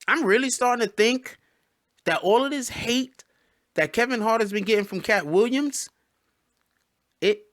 I'm really starting to think that all of this hate that Kevin Hart has been getting from Katt Williams, it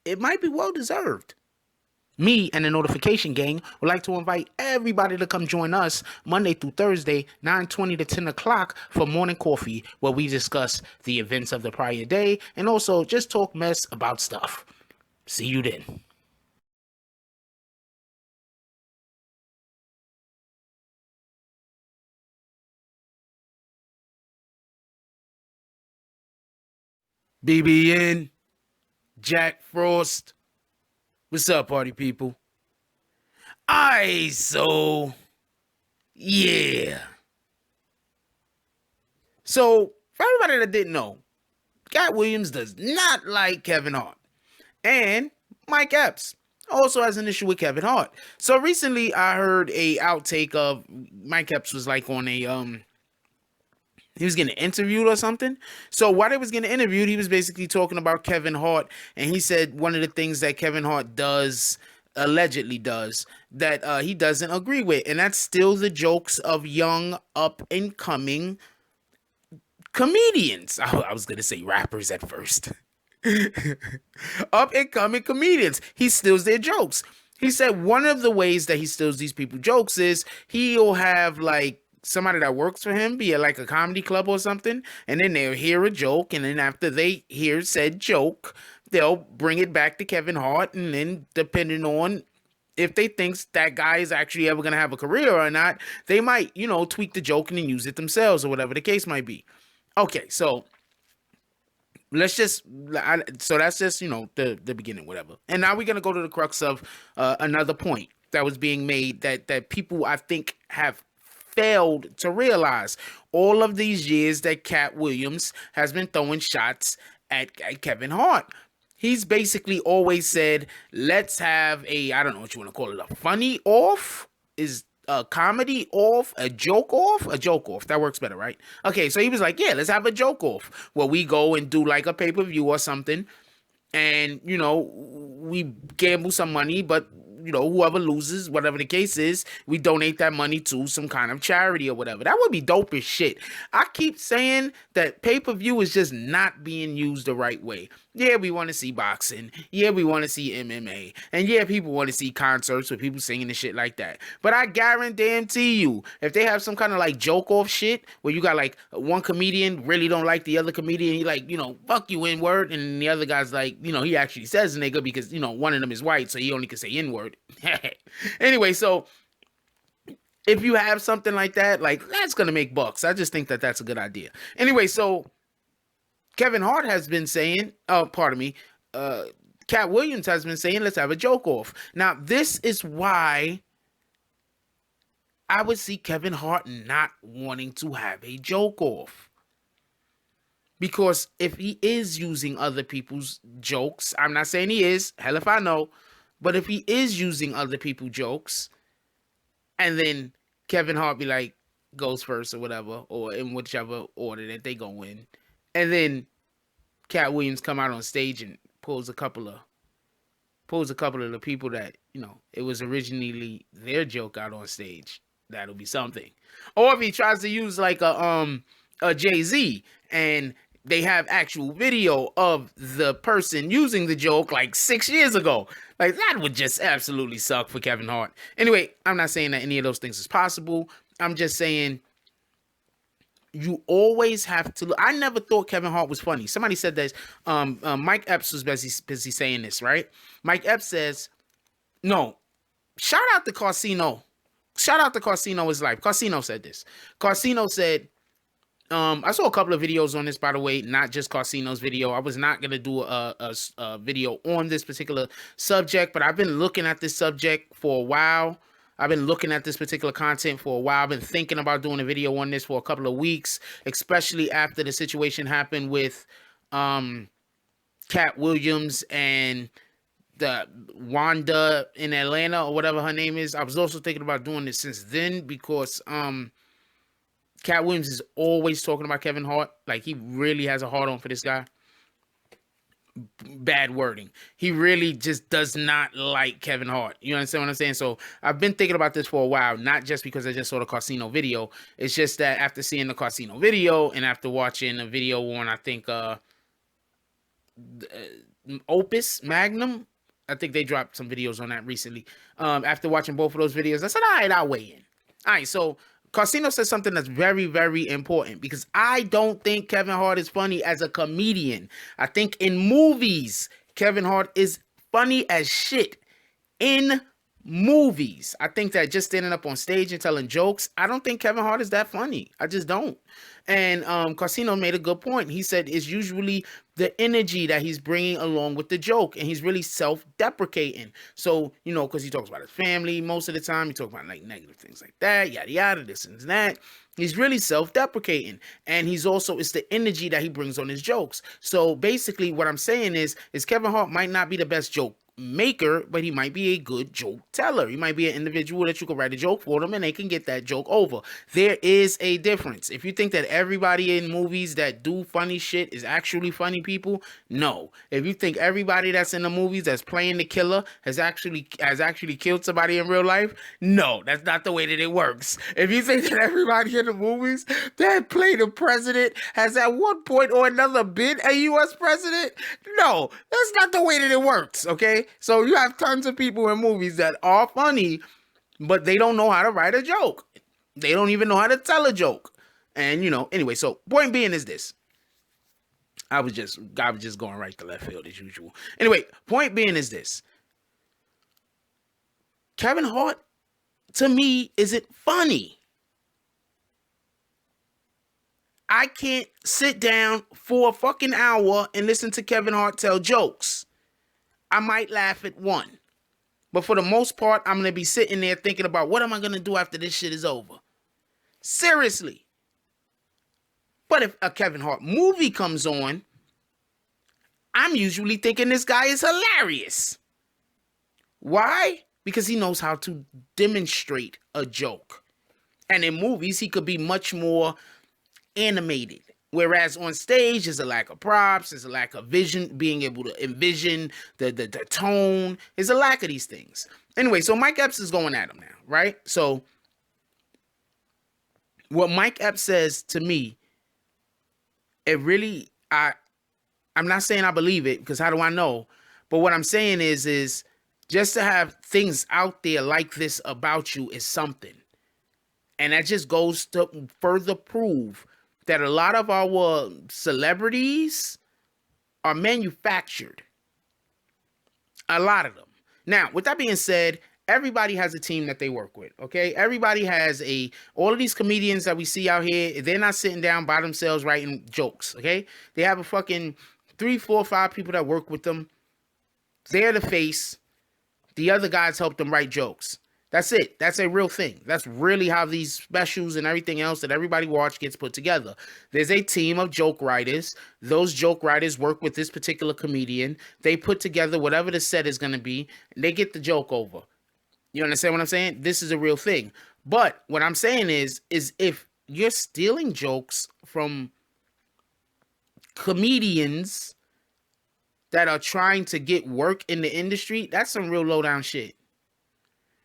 it might be well deserved. Me and the Notification Gang would like to invite everybody to come join us Monday through Thursday, 9:20 to 10 o'clock for morning coffee, where we discuss the events of the prior day and also just talk mess about stuff. See you then. BBN, Jack Frost. What's up, party people? Yeah. So, for everybody that didn't know, Katt Williams does not like Kevin Hart. And Mike Epps also has an issue with Kevin Hart. So recently I heard a outtake of Mike Epps was like on a he was getting interviewed or something. So while he was getting interviewed, he was basically talking about Kevin Hart, and he said one of the things that Kevin Hart does, allegedly does, that he doesn't agree with, and that's still the jokes of young up and coming comedians. I was gonna say rappers at first. Up and coming comedians. He steals their jokes. He said one of the ways that he steals these people jokes is he'll have like somebody that works for him be at like a comedy club or something, and then they'll hear a joke, and then after they hear said joke, they'll bring it back to Kevin Hart, and then depending on if they thinks that guy is actually ever gonna have a career or not, they might, tweak the joke and then use it themselves or whatever the case might be. Okay, so let's just so that's just the beginning, whatever. And now we're gonna go to the crux of another point that was being made that people I think have failed to realize all of these years that Katt Williams has been throwing shots at Kevin Hart. He's basically always said, let's have a, I don't know what you want to call it, a funny off, is a comedy off, a joke off, that works better, right? Okay, so he was like, yeah, let's have a joke off where we go and do like a pay-per-view or something, and we gamble some money, but whoever loses, whatever the case is, we donate that money to some kind of charity or whatever. That would be dope as shit. I keep saying that pay-per-view is just not being used the right way. Yeah, we want to see boxing. Yeah, we want to see MMA. And yeah, people want to see concerts with people singing and shit like that. But I guarantee you, if they have some kind of like joke off shit where you got like one comedian really don't like the other comedian, he like, fuck you N-word, and the other guy's like, he actually says nigga because, one of them is white, so he only can say N-word. Anyway, so if you have something like that, like that's gonna make bucks. I just think that that's a good idea. Anyway, so Kevin Hart has been saying, Katt Williams has been saying, let's have a joke off. Now, this is why I would see Kevin Hart not wanting to have a joke off. Because if he is using other people's jokes, I'm not saying he is, hell if I know, but if he is using other people's jokes, and then Kevin Hart be like, goes first or whatever, or in whichever order that they go in, and then Katt Williams come out on stage and pulls a couple of the people that it was originally their joke out on stage, that'll be something. Or if he tries to use like a Jay-Z and they have actual video of the person using the joke like 6 years ago, like that would just absolutely suck for Kevin Hart. Anyway, I'm not saying that any of those things is possible. I'm just saying you always have to look. I never thought Kevin Hart was funny. Somebody said this. Mike Epps was busy saying this, right? Mike Epps says, no, shout out to Carsino. Shout out to Carsino is life. Carsino said this. Carsino said, I saw a couple of videos on this, by the way, not just Carsino's video. I was not going to do a video on this particular subject, but I've been looking at this subject for a while. I've been looking at this particular content for a while. I've been thinking about doing a video on this for a couple of weeks, especially after the situation happened with Katt Williams and the Wanda in Atlanta or whatever her name is. I was also thinking about doing this since then because Katt Williams is always talking about Kevin Hart. Like, he really has a hard on for this guy. bad wording. He really just does not like Kevin Hart. You understand what I'm saying? So I've been thinking about this for a while, not just because I just saw the Casino video. It's just that after seeing the Casino video and after watching a video on, I think, Opus Magnum, I think they dropped some videos on that recently. After watching both of those videos, I said, all right, I'll weigh in. All right, so Casino says something that's very, very important because I don't think Kevin Hart is funny as a comedian. I think in movies, Kevin Hart is funny as shit. In movies, I think that just standing up on stage and telling jokes, I don't think Kevin Hart is that funny. I just don't. And Casino made a good point. He said it's usually the energy that he's bringing along with the joke, and he's really self-deprecating. So, you know, because he talks about his family most of the time, he talks about like negative things like that, yada yada, this and that. He's really self-deprecating, and he's also, it's the energy that he brings on his jokes. So basically what I'm saying is Kevin Hart might not be the best joke maker, but he might be a good joke teller. He might be an individual that you can write a joke for them and they can get that joke over. There is a difference. If you think that everybody in movies that do funny shit is actually funny people, no. If you think everybody that's in the movies that's playing the killer has actually killed somebody in real life, no, that's not the way that it works. If you think that everybody in the movies that play the president has at one point or another been a U.S. president, no, that's not the way that it works, okay? So you have tons of people in movies that are funny, but they don't know how to write a joke. They don't even know how to tell a joke. And, you know, anyway, so point being is this. I was just going right to left field as usual. Anyway, point being is this. Kevin Hart, to me, isn't funny. I can't sit down for a fucking hour and listen to Kevin Hart tell jokes. I might laugh at one. But for the most part, I'm going to be sitting there thinking about what am I going to do after this shit is over. Seriously. But if a Kevin Hart movie comes on, I'm usually thinking this guy is hilarious. Why? Because he knows how to demonstrate a joke. And in movies, he could be much more animated. Whereas on stage, there's a lack of props, there's a lack of vision, being able to envision the tone. There's a lack of these things. Anyway, so Mike Epps is going at him now, right? So what Mike Epps says to me, it really, I'm not saying I believe it, because how do I know? But what I'm saying is just to have things out there like this about you is something. And that just goes to further prove that a lot of our celebrities are manufactured. A lot of them. Now, with that being said, everybody has a team that they work with, okay? Everybody has all of these comedians that we see out here, they're not sitting down by themselves writing jokes, okay? They have a fucking 3, 4, 5 people that work with them. They're the face. The other guys help them write jokes. That's it. That's a real thing. That's really how these specials and everything else that everybody watch gets put together. There's a team of joke writers. Those joke writers work with this particular comedian. They put together whatever the set is going to be, and they get the joke over. You understand what I'm saying? This is a real thing. But what I'm saying is if you're stealing jokes from comedians that are trying to get work in the industry, that's some real low down shit.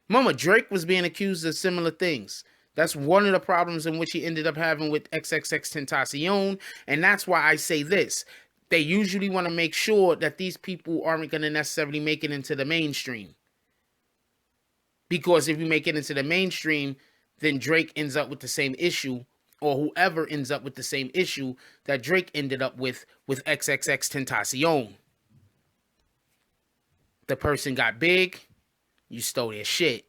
Mama, Drake was being accused of similar things. That's one of the problems in which he ended up having with XXXTentacion. And that's why I say this. They usually want to make sure that these people aren't going to necessarily make it into the mainstream. Because if you make it into the mainstream, then Drake ends up with the same issue, or whoever ends up with the same issue that Drake ended up with XXXTentacion. The person got big. You stole their shit.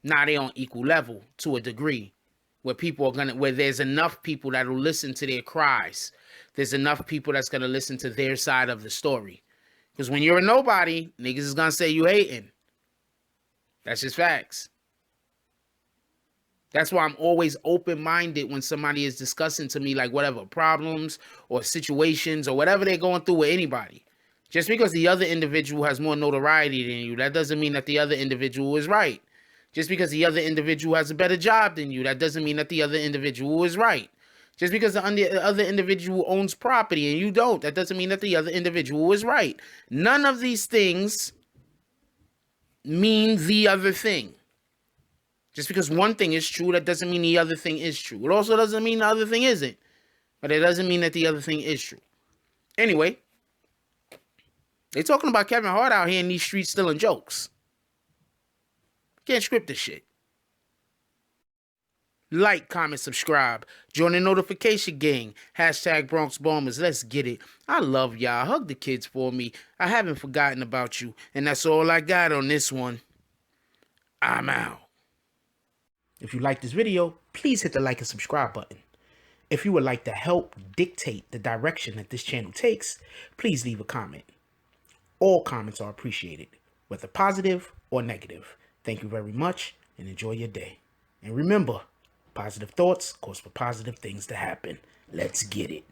Now they on equal level to a degree where people are where there's enough people that will listen to their cries. There's enough people that's going to listen to their side of the story. Because when you're a nobody, niggas is going to say you hating. That's just facts. That's why I'm always open-minded when somebody is discussing to me like whatever problems or situations or whatever they're going through with anybody. Just because the other individual has more notoriety than you, that doesn't mean that the other individual is right. Just because the other individual has a better job than you, that doesn't mean that the other individual is right. Just because the other individual owns property and you don't, that doesn't mean that the other individual is right. None of these things mean the other thing. Just because one thing is true, that doesn't mean the other thing is true. It also doesn't mean the other thing isn't. But it doesn't mean that the other thing is true. Anyway, they talking about Kevin Hart out here in these streets stealing jokes. Can't script this shit. Like, comment, subscribe. Join the notification gang. Hashtag Bronx Bombers. Let's get it. I love y'all. Hug the kids for me. I haven't forgotten about you. And that's all I got on this one. I'm out. If you like this video, please hit the like and subscribe button. If you would like to help dictate the direction that this channel takes, please leave a comment. All comments are appreciated, whether positive or negative. Thank you very much and enjoy your day. And remember, positive thoughts cause for positive things to happen. Let's get it.